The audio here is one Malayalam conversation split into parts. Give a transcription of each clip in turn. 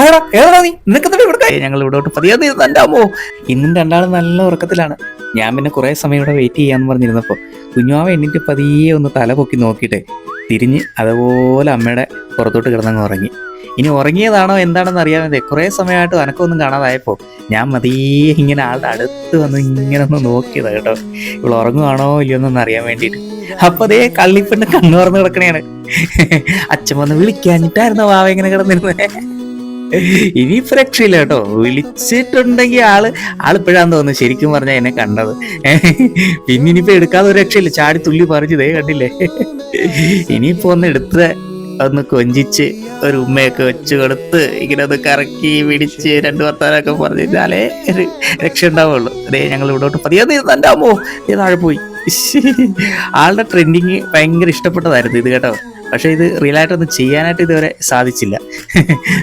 ആടാ ഏതാ നീ നിനക്ക് ഇവിടെ ഞങ്ങൾ ഇവിടോട്ട് പതിയാതെ എൻ്റെ അമ്മോ. ഇന്നും രണ്ടാളും നല്ല ഉറക്കത്തിലാണ്. ഞാൻ പിന്നെ കുറെ സമയം ഇവിടെ വെയിറ്റ് ചെയ്യാന്ന് പറഞ്ഞിരുന്നപ്പോ കുഞ്ഞുമാവ എണ്ണിട്ട് പതിയെ ഒന്ന് തല പൊക്കി നോക്കിയിട്ട് തിരിഞ്ഞ് അതുപോലെ അമ്മയുടെ പുറത്തോട്ട് കിടന്നങ്ങ് ഉറങ്ങി. ഇനി ഉറങ്ങിയതാണോ എന്താണെന്ന് അറിയാതെ കുറെ സമയമായിട്ട് അനക്കൊന്നും കാണാതായപ്പോ ഞാൻ മതിയെ ഇങ്ങനെ ആളുടെ അടുത്ത് വന്ന് ഇങ്ങനെ ഒന്ന് നോക്കിയതാ കേട്ടോ, ഇവൾ ഉറങ്ങുവാണോ ഇല്ലയോന്നൊന്ന് അറിയാൻ വേണ്ടിയിട്ട്. അപ്പൊ അതേ കള്ളിപ്പെണ്ണ് കണ്ണു തുറന്ന് കിടക്കണേണ്. അച്ഛൻ വന്ന് വിളിക്കാഞ്ഞിട്ടായിരുന്നു വാവ ഇങ്ങനെ കിടന്നിരുന്നത്. ഇനിയിപ്പോ രക്ഷയില്ല കേട്ടോ, വിളിച്ചിട്ടുണ്ടെങ്കിൽ ആളിപ്പോഴാന്ന് തോന്നുന്നു ശരിക്കും പറഞ്ഞാൽ എന്നെ കണ്ടത്. പിന്നെ ഇനിയിപ്പോ എടുക്കാതെ ഒരു രക്ഷയില്ല, ചാടി തുള്ളി പറിച്ചതേ കണ്ടില്ലേ. ഇനിയിപ്പോ ഒന്ന് കൊഞ്ചിച്ച് ഒരു ഉമ്മയൊക്കെ വെച്ച് കൊടുത്ത് ഇങ്ങനെ ഒന്ന് കറക്കി പിടിച്ച് രണ്ടു വർത്താനൊക്കെ പറഞ്ഞാലേ ഒരു രക്ഷ ഉണ്ടാവുള്ളൂ. അതേ ഞങ്ങൾ ഇവിടോട്ട് പതിയാതെ എൻ്റെ അമ്മോ താഴെ പോയി. ആളുടെ ട്രെൻഡിങ് ഭയങ്കര ഇഷ്ടപ്പെട്ടതായിരുന്നു ഇത് കേട്ടോ. പക്ഷെ ഇത് റിയൽ ആയിട്ടൊന്നും ചെയ്യാനായിട്ട് ഇതുവരെ സാധിച്ചില്ല.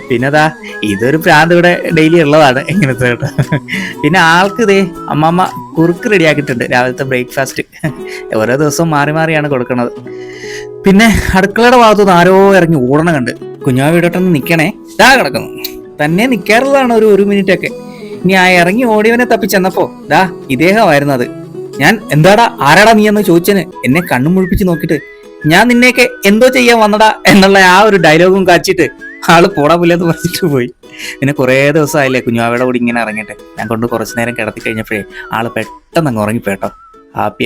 പിന്നെ അതാ ഇതൊരു പ്രാന്ത് ഇവിടെ ഡെയിലി ഉള്ളതാണ് ഇങ്ങനത്തെ കേട്ടോ. പിന്നെ ആൾക്ക് ഇതേ അമ്മമ്മ കുറുക്ക് റെഡിയാക്കിയിട്ടുണ്ട്, രാവിലത്തെ ബ്രേക്ക്ഫാസ്റ്റ്. ഓരോ ദിവസവും മാറി മാറിയാണ് കൊടുക്കുന്നത്. പിന്നെ അടുക്കളയുടെ ഭാഗത്തുനിന്ന് ആരോ ഇറങ്ങി ഓടണം കണ്ട് കുഞ്ഞാവ് ഇടോട്ടൊന്ന് നിൽക്കണേ, ദാ കിടക്കുന്നു. തന്നെ നിൽക്കാറുള്ളതാണ് ഒരു മിനിറ്റ് ഒക്കെ. ഇനി ആ ഇറങ്ങി ഓടിയവനെ തപ്പിച്ചെന്നപ്പോ ദാ ഇദ്ദേഹമായിരുന്നു അത്. ഞാൻ എന്താടാ ആരാടാ നീ എന്ന് ചോദിച്ചന് എന്നെ കണ്ണും മുഴിപ്പിച്ച് നോക്കിയിട്ട് ഞാൻ നിന്നെയൊക്കെ എന്തോ ചെയ്യാൻ വന്നടാ എന്നുള്ള ആ ഒരു ഡയലോഗും കാച്ചിട്ട് ആള് പോടാ പുല്ലെന്ന് പറഞ്ഞിട്ട് പോയി. പിന്നെ കുറേ ദിവസമായില്ലേ കുഞ്ഞാവയുടെ കൂടി ഇങ്ങനെ ഇറങ്ങിയിട്ട്. ഞാൻ കൊണ്ട് കുറച്ചു നേരം കിടത്തി കഴിഞ്ഞപ്പോഴേ ആള് പെട്ടെന്ന് അങ്ങ് ഉറങ്ങിപ്പോട്ടോ, ഹാപ്പി